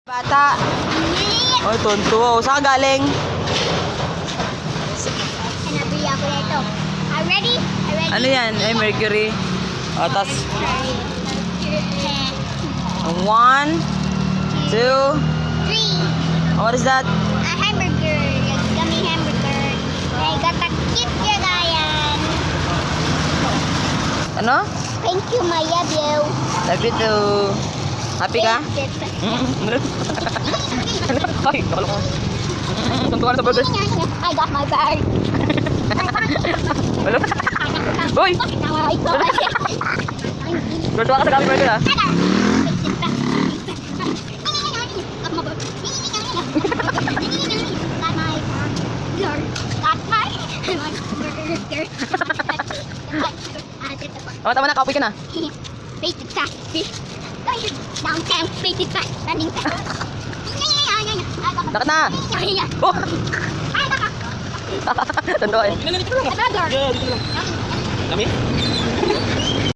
Bata. Oh, tunto. Saan ka galing? Nabili ako nito. Are ready? Ano yan? Ay, Mercury. Oh, tas 1, 2. 3. What is that? A hamburger. Gummy hamburger. I got a cute yan. Ano? Thank you, my love you. Love you too. Happy ka? Ay, nakalo ko. Tuntuan sa burger. I got my bag. Hello? Uy! Tuntuan ka sa Gummy Burger, ha? Tama na, kaupi ka na. Basic fast fish. Downtown, basic fast running fast. Dakat na! Oh! Tuntuan. Burger. Kami?